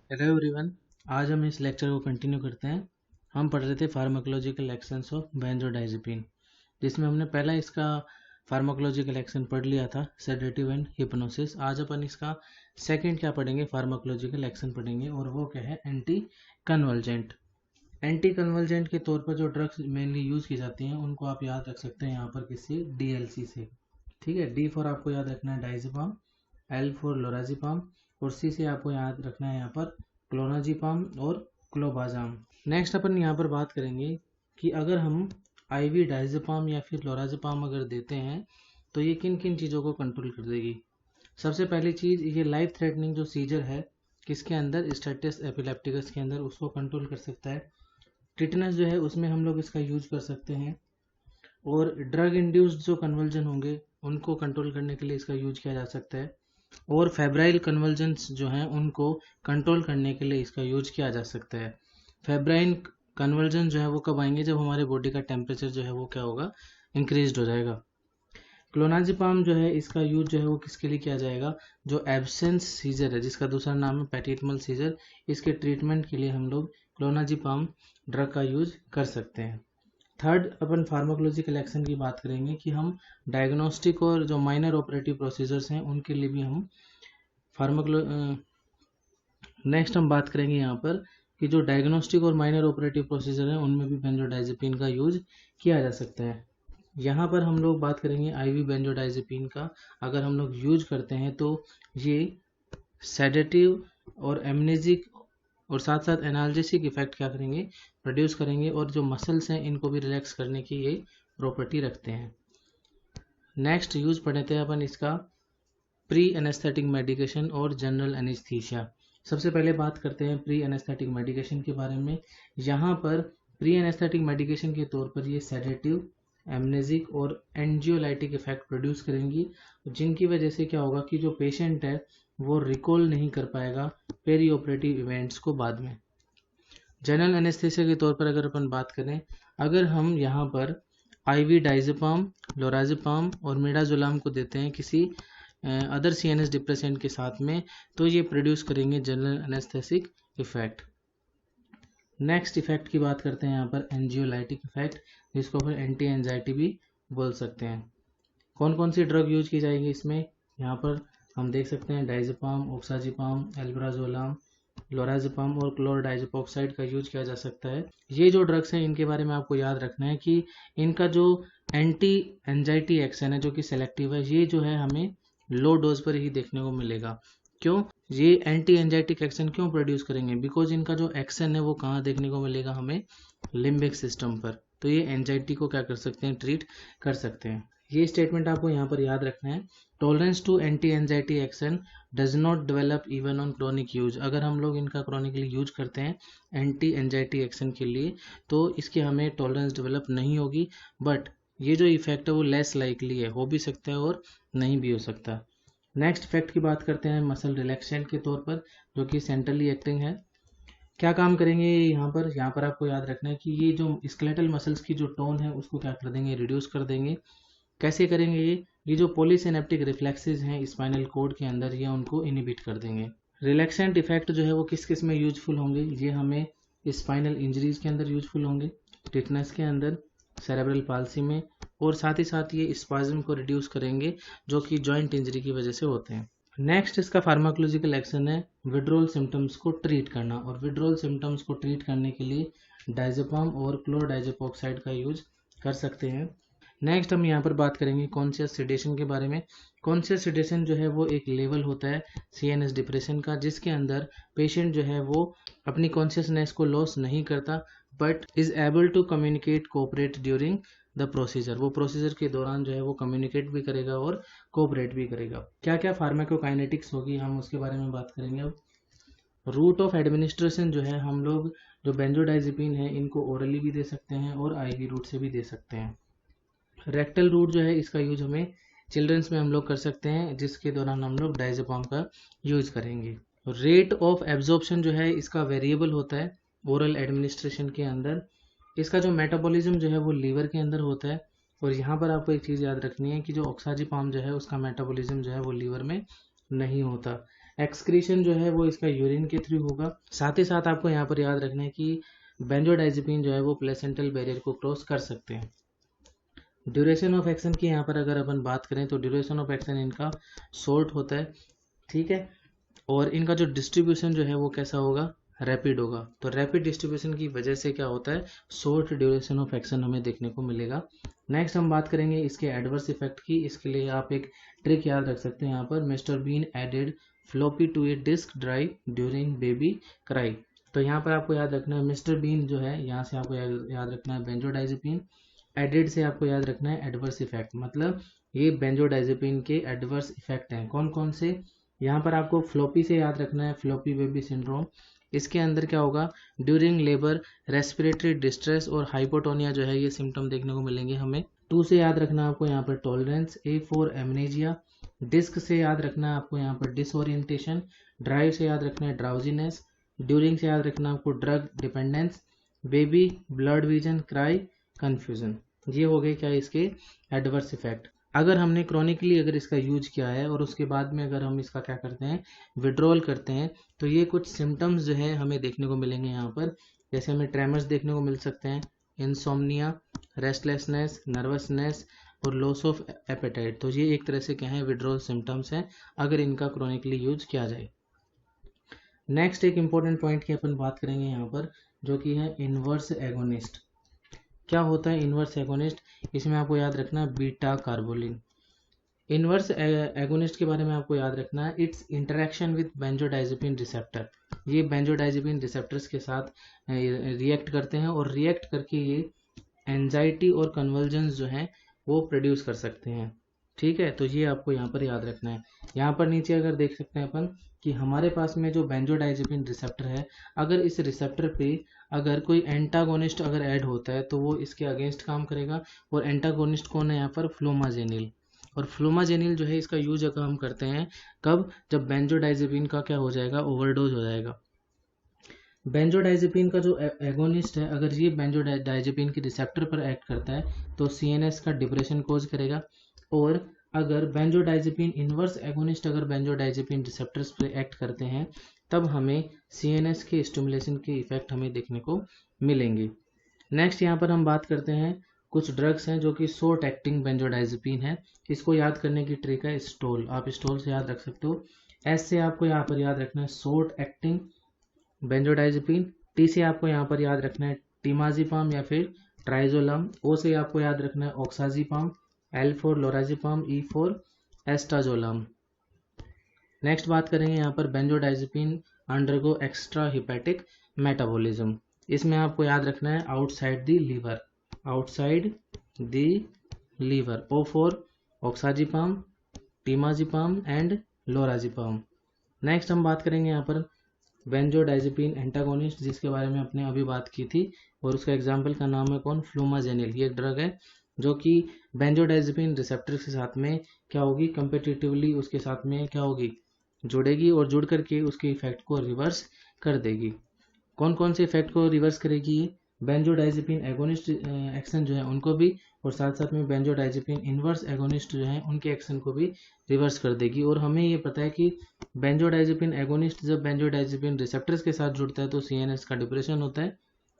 Hello everyone. आज हम इस लेक्चर को कंटिन्यू करते हैं। हम पढ़ रहे थे फार्माकोलॉजिकल एक्शंस ऑफ बेंजोडाइजेपिन, जिसमें हमने पहला इसका फार्माकोलॉजिकल एक्शन पढ़ लिया था, सेडेटिव एंड हिप्नोसिस। आज अपन इसका सेकंड क्या पढ़ेंगे, फार्माकोलॉजिकल एक्शन पढ़ेंगे, और वो क्या है, एंटी कन्वर्जेंट। एंटी कन्वर्जेंट के तौर पर जो ड्रग्स मेनली यूज़ की जाती हैं उनको आप याद रख सकते हैं यहाँ पर किससे, डीएलसी से। ठीक है, डी फॉर आपको याद रखना है डाइजेपाम, एल फॉर लोराजिपाम, और सी से आपको याद रखना है यहाँ पर क्लोनाजिपाम और क्लोबाजाम। नेक्स्ट अपन यहाँ पर बात करेंगे कि अगर हम आईवी डाइजेपाम या फिर लोराजिपाम अगर देते हैं तो ये किन किन चीज़ों को कंट्रोल कर देगी। सबसे पहली चीज़, ये लाइफ थ्रेटनिंग जो सीजर है किसके अंदर, स्टेटस एपिलेप्टिकस के अंदर, उसको कंट्रोल कर सकता है। टिटनस जो है उसमें हम लोग इसका यूज कर सकते हैं, और ड्रग इंड्यूस्ड जो कन्वर्जन होंगे उनको कंट्रोल करने के लिए इसका यूज किया जा सकता है, और फेब्राइल कन्वर्जेंस जो हैं उनको कंट्रोल करने के लिए इसका यूज किया जा सकता है। फेब्राइल कन्वर्जन जो है वो कब आएंगे, जब हमारे बॉडी का टेम्परेचर जो है वो क्या होगा, इंक्रीज हो जाएगा। क्लोनाजिपाम जो है इसका यूज जो है वो किसके लिए किया जाएगा, जो एब्सेंस सीजर है जिसका दूसरा नाम है पैटिटमल सीजर, इसके ट्रीटमेंट के लिए हम लोग क्लोनाजिपाम ड्रग का यूज कर सकते हैं। थर्ड, अपन फार्माकोलॉजिकल एक्शन की बात करेंगे कि हम डायग्नोस्टिक और जो माइनर ऑपरेटिव प्रोसीजर्स हैं उनके लिए भी हम फार्माकोलो नेक्स्ट हम बात करेंगे यहाँ पर कि जो डायग्नोस्टिक और माइनर ऑपरेटिव प्रोसीजर हैं उनमें भी बेंजोडाइजेपिन का यूज किया जा सकता है। यहाँ पर हम लोग बात करेंगे आईवी बेंजोडाइजेपिन का। अगर हम लोग यूज करते हैं तो ये सेडेटिव और एमनेजिक और साथ साथ एनाल्जेसिक इफेक्ट क्या करेंगे, प्रोड्यूस करेंगे, और जो मसल्स हैं इनको भी रिलैक्स करने की ये प्रॉपर्टी रखते हैं। नेक्स्ट यूज पढ़ते हैं अपन इसका प्री एनेस्थेटिक मेडिकेशन और जनरल एनेस्थीसिया। सबसे पहले बात करते हैं प्री एनेस्थेटिक मेडिकेशन के बारे में। यहाँ पर प्री एनेस्थेटिक मेडिकेशन के तौर पर ये सेडेटिव, एमनेजिक और एंजियोलाइटिक इफेक्ट प्रोड्यूस करेंगी, जिनकी वजह से क्या होगा कि जो पेशेंट है वो रिकॉल नहीं कर पाएगा पेरी ऑपरेटिव इवेंट्स को बाद में। जनरल एनेस्थेसिया के तौर पर अगर अपन बात करें, अगर हम यहाँ पर आईवी डाइजेपाम, लोराजिपाम और मिडाजोलाम को देते हैं किसी अदर सीएनएस डिप्रेसेंट के साथ में, तो ये प्रोड्यूस करेंगे जनरल एनेस्थेसिक इफेक्ट। नेक्स्ट इफेक्ट की बात करते हैं यहाँ पर एंजियोलाइटिक इफेक्ट, जिसको फिर एंटी एंजाइटी भी बोल सकते हैं। कौन कौन सी ड्रग यूज की जाएगी इसमें, यहाँ पर हम देख सकते हैं डाइजेपाम, ओक्साजिपाम, एल्ब्राजोलाम, लोराजिपाम और क्लोरडाइजेपोक्साइड का यूज किया जा सकता है। ये जो ड्रग्स हैं इनके बारे में आपको याद रखना है कि इनका जो एंटी एंजाइटी एक्शन है जो कि सेलेक्टिव है, ये जो है हमें लो डोज पर ही देखने को मिलेगा। क्यों, ये एंटी एंजाइटिक एक्शन क्यों प्रोड्यूस करेंगे, बिकॉज इनका जो एक्शन है वो कहाँ देखने को मिलेगा, हमें लिम्बिक सिस्टम पर। तो ये एंजाइटी को क्या कर सकते हैं, ट्रीट कर सकते हैं। ये स्टेटमेंट आपको यहाँ पर याद रखना है। Tolerance to anti anxiety action does not develop even on chronic use. अगर हम लोग इनका क्रॉनिकली यूज करते हैं एंटी एंजाइटी एक्शन के लिए तो इसकी हमें टॉलरेंस डेवलप नहीं होगी, बट ये जो इफेक्ट है वो लेस लाइकली है, हो भी सकता है और नहीं भी हो सकता। नेक्स्ट इफेक्ट की बात करते हैं मसल रिलैक्सेंट के तौर पर, जो कि सेंट्रली एक्टिंग है। क्या काम करेंगे यहाँ पर आपको याद रखना है कि ये जो स्केलेटल मसल्स की जो टोन है उसको क्या कर देंगे, रिड्यूस कर देंगे। कैसे करेंगे ये जो पॉलीसिनेप्टिक रिफ्लेक्सेस हैं स्पाइनल कोड के अंदर, ये उनको इनिबिट कर देंगे। रिलैक्सेंट इफेक्ट जो है वो किस किस में यूजफुल होंगे, ये हमें स्पाइनल इंजरीज के अंदर यूजफुल होंगे, टिटनेस के अंदर, सेरेब्रल पाल्सी में, और साथ ही साथ ये स्पाज्म को रिड्यूस करेंगे जो कि जॉइंट इंजरी की वजह से होते हैं। नेक्स्ट इसका फार्माकोलॉजिकल एक्शन है विड्रोल सिम्टम्स को ट्रीट करना, और विड्रोल सिम्टम्स को ट्रीट करने के लिए डाइजेपाम और क्लोरडाइजेपोक्साइड का यूज कर सकते हैं। नेक्स्ट हम यहाँ पर बात करेंगे कॉन्शियस सिडेशन के बारे में। कॉन्शियस सिडेशन जो है वो एक लेवल होता है सीएनएस डिप्रेशन का, जिसके अंदर पेशेंट जो है वो अपनी कॉन्शियसनेस को लॉस नहीं करता, but is able to communicate cooperate during the procedure. वो प्रोसीजर के दौरान जो है वो कम्युनिकेट भी करेगा और कोऑपरेट भी करेगा। क्या क्या फार्माकोकाइनेटिक्स होगी हम उसके बारे में बात करेंगे अब। रूट ऑफ एडमिनिस्ट्रेशन जो है, हम लोग जो बेंजोडाइजेपिन है इनको ओरली भी दे सकते हैं और आईवी रूट से भी दे सकते हैं। रेक्टल रूट जो है इसका यूज हमें चिल्ड्रंस में हम लोग कर सकते हैं, जिसके दौरान हम लोग डाइजेपाम का यूज करेंगे। रेट ऑफ एब्जॉर्प्शन जो है इसका वेरिएबल होता है ओरल एडमिनिस्ट्रेशन के अंदर। इसका जो मेटाबॉलिज्म जो है वो लीवर के अंदर होता है, और यहाँ पर आपको एक चीज़ याद रखनी है कि जो ऑक्साजिपाम जो है उसका मेटाबॉलिज्म जो है वो लीवर में नहीं होता। एक्सक्रीशन जो है वो इसका यूरिन के थ्रू होगा। साथ ही साथ आपको यहाँ पर याद रखना है कि बेंजोडाइजेपिन जो है वो प्लेसेंटल बैरियर को क्रॉस कर सकते हैं। ड्यूरेशन ऑफ एक्शन की यहाँ पर अगर अपन बात करें तो ड्यूरेशन ऑफ एक्शन इनका शॉर्ट होता है, ठीक है, और इनका जो डिस्ट्रीब्यूशन जो है वो कैसा होगा, रैपिड होगा। तो रैपिड डिस्ट्रीब्यूशन की वजह से क्या होता है, शॉर्ट ड्यूरेशन ऑफ एक्शन हमें देखने को मिलेगा। नेक्स्ट हम बात करेंगे इसके एडवर्स इफेक्ट की। इसके लिए आप एक ट्रिक याद रख सकते हैं यहाँ पर, Mister Bean added floppy to a disk drive during baby cry. तो यहाँ पर आपको याद रखना है मिस्टर बीन जो है, यहाँ से आपको याद रखना है बेंजोडाइजेपिन, एडेड से आपको याद रखना है एडवर्स इफेक्ट, मतलब ये बेंजोडाइजेपिन के एडवर्स इफेक्ट हैं। कौन कौन से, यहाँ पर आपको फ्लॉपी से याद रखना है, फ्लॉपी बेबी सिंड्रोम। इसके अंदर क्या होगा, ड्यूरिंग लेबर रेस्पिरेटरी डिस्ट्रेस और हाइपोटोनिया जो है ये सिम्टम देखने को मिलेंगे हमें। 2 से याद रखना है आपको यहाँ पर टॉलरेंस। A4 amnesia. डिस्क से याद रखना है आपको यहाँ पर डिसओरिएंटेशन। ड्राइव से याद रखना है ड्राउजीनेस। ड्यूरिंग से याद रखना है आपको drug dependence. Baby blood vision cry confusion. ये हो गए क्या इसके एडवर्स इफेक्ट। अगर हमने क्रॉनिकली अगर इसका यूज किया है और उसके बाद में अगर हम इसका क्या करते हैं, विड्रॉल करते हैं, तो ये कुछ सिम्टम्स जो है हमें देखने को मिलेंगे यहाँ पर। जैसे हमें ट्रेमर्स देखने को मिल सकते हैं, इंसोम्निया, रेस्टलेसनेस, नर्वसनेस और लॉस ऑफ एपेटाइट। तो ये एक तरह से क्या है, विड्रॉल सिम्टम्स हैं अगर इनका क्रॉनिकली यूज किया जाए। नेक्स्ट एक इंपॉर्टेंट पॉइंट की अपन बात करेंगे यहाँ पर, जो कि है इनवर्स एगोनिस्ट। क्या होता है इनवर्स एगोनिस्ट, इसमें आपको याद रखना है बीटा कार्बोलिन। इनवर्स एगोनिस्ट के बारे में आपको याद रखना है, it's interaction with benzodiazepine receptor. ये बेंजोडाइजेपिन रिसेप्टर्स के साथ रिएक्ट करते हैं और रिएक्ट करके ये एंजाइटी और कन्वर्जेंस जो है वो प्रोड्यूस कर सकते हैं, ठीक है। तो ये आपको यहाँ पर याद रखना है। यहाँ पर नीचे अगर देख सकते हैं अपन कि हमारे पास में जो बेंजोडाइजेपिन रिसेप्टर है, अगर इस रिसेप्टर पे अगर कोई एंटागोनिस्ट अगर ऐड होता है तो वो इसके अगेंस्ट काम करेगा। और एंटागोनिस्ट कौन है यहाँ पर, फ्लोमाजेनिल। और फ्लोमाजेनिल जो है इसका यूज अगर हम करते हैं कब, जब बेंजोडाइजेपिन का क्या हो जाएगा, ओवरडोज हो जाएगा। बेंजोडाइजेपिन का जो एगोनिस्ट है, अगर ये बेंजोडाइजेपिन के रिसेप्टर पर एक्ट करता है तो सीएनएस का डिप्रेशन कोज करेगा। और अगर बेंजोडाइजेपिन इनवर्स एगोनिस्ट अगर बेंजोडाइजेपिन रिसेप्टर्स पर एक्ट करते हैं तब हमें सीएनएस के स्टिमुलेशन के इफेक्ट हमें देखने को मिलेंगे। नेक्स्ट यहाँ पर हम बात करते हैं, कुछ ड्रग्स हैं जो कि शॉर्ट एक्टिंग बेंजोडाइजेपिन है। इसको याद करने की ट्रिक है स्टोल, आप स्टोल से याद रख सकते हो। एस से आपको यहाँ पर याद रखना है शॉर्ट एक्टिंग बेंजोडाइजेपिन। टी से आपको यहाँ पर याद रखना है टीमाजीपाम या फिर ट्राइजोलम। ओ से आपको याद रखना है oxazepam. L for lorazepam, E for estazolam. Next बात करेंगे यहाँ पर benzodiazepine undergo extra hepatic metabolism. इसमें आपको याद रखना है outside the liver, outside the liver. O for oxazepam, temazepam and lorazepam. Next हम बात करेंगे यहाँ पर बेंजोडाइजेपिन एंटागोनिस्ट, जिसके बारे में आपने अभी बात की थी, और उसका एग्जाम्पल का नाम है कौन, फ्लोमाजेनिल। ये एक ड्रग है जो कि बेंजोडाइजेपिन रिसेप्टर के साथ में क्या होगी, कंपेटिटिवली उसके साथ में क्या होगी, जुड़ेगी और जुड़ करके उसके इफेक्ट को रिवर्स कर देगी। कौन कौन से इफेक्ट को रिवर्स करेगी, बेंजोडाइजेपिन एगोनिस्ट एक्शन जो है उनको भी, और साथ साथ में बेंजोडाइजेपिन इनवर्स एगोनिस्ट जो है उनके एक्शन को भी रिवर्स कर देगी। और हमें ये पता है कि बेंजोडाइजेपिन एगोनिस्ट जब बेंजोडाइजेपिन रिसेप्टर्स के साथ जुड़ता है तो सीएनएस का डिप्रेशन होता है।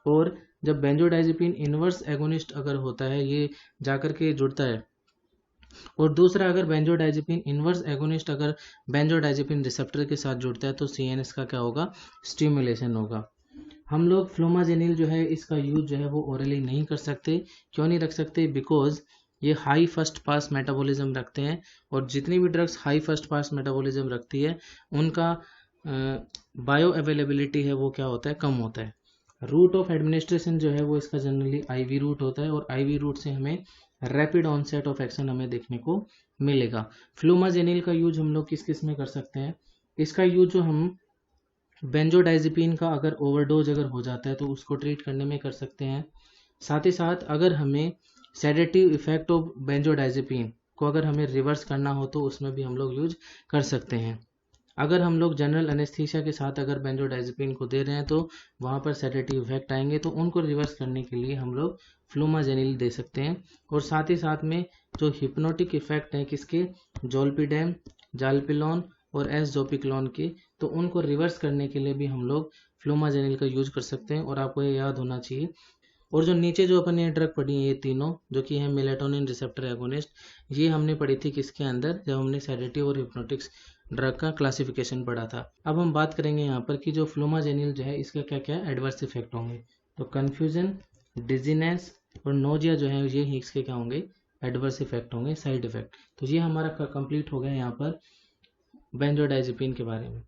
और जब बेंजोडाइजेपिन इनवर्स एगोनिस्ट अगर होता है, ये जाकर के जुड़ता है, और दूसरा अगर बेंजोडाइजेपिन इनवर्स एगोनिस्ट अगर बेंजोडाइजेपिन रिसेप्टर के साथ जुड़ता है तो सीएनएस का क्या होगा, स्टिमुलेशन होगा। हम लोग फ्लोमाजेनिल जो है इसका यूज जो है वो ओरली नहीं कर सकते। क्यों नहीं रख सकते, बिकॉज ये हाई फर्स्ट पास मेटाबॉलिज्म रखते हैं, और जितनी भी drugs high first pass metabolism रखती है उनका बायो अवेलेबिलिटी है वो क्या होता है, कम होता है। रूट ऑफ एडमिनिस्ट्रेशन जो है वो इसका जनरली आईवी रूट होता है, और आईवी रूट से हमें रैपिड ऑनसेट ऑफ एक्शन हमें देखने को मिलेगा। फ्लोमाजेनिल का यूज हम लोग किस किस में कर सकते हैं, इसका यूज जो हम बेंजोडाइजेपिन का अगर ओवरडोज अगर हो जाता है तो उसको ट्रीट करने में कर सकते हैं। साथ ही साथ अगर हमें सेडेटिव इफेक्ट ऑफ बेंजोडाइजेपिन को अगर हमें रिवर्स करना हो तो उसमें भी हम लोग यूज कर सकते हैं। अगर हम लोग जनरल एनेस्थीसिया के साथ अगर बेंजोडाइजेपिन को दे रहे हैं तो वहाँ पर सेडेटिव इफेक्ट आएंगे, तो उनको रिवर्स करने के लिए हम लोग फ्लोमाजेनिल दे सकते हैं। और साथ ही साथ में जो हिप्नोटिक इफेक्ट है किसके, जोल्पिडेम, जालपिलोन, और एसजोपिक्लोन की, तो उनको रिवर्स करने के लिए भी हम लोग फ्लोमाजेनिल का यूज कर सकते हैं, और आपको ये याद होना चाहिए। और जो नीचे जो अपन ये ड्रग पढ़ी है, ये तीनों जो कि है मेलेटोनिन रिसेप्टर एगोनिस्ट, ये हमने पढ़ी थी किसके अंदर, जब हमने सेडेटिव और हिप्नोटिक्स ड्रग का क्लासिफिकेशन पढ़ा था। अब हम बात करेंगे यहाँ पर कि जो फ्लोमाजेनिल जो है इसका क्या क्या एडवर्स इफेक्ट होंगे। तो कन्फ्यूजन, डिजीनेस और नोजिया जो है ये इसके क्या होंगे, एडवर्स इफेक्ट होंगे, साइड इफेक्ट। तो ये हमारा कंप्लीट हो गया यहाँ पर बेंजोडाइजेपिन के बारे में।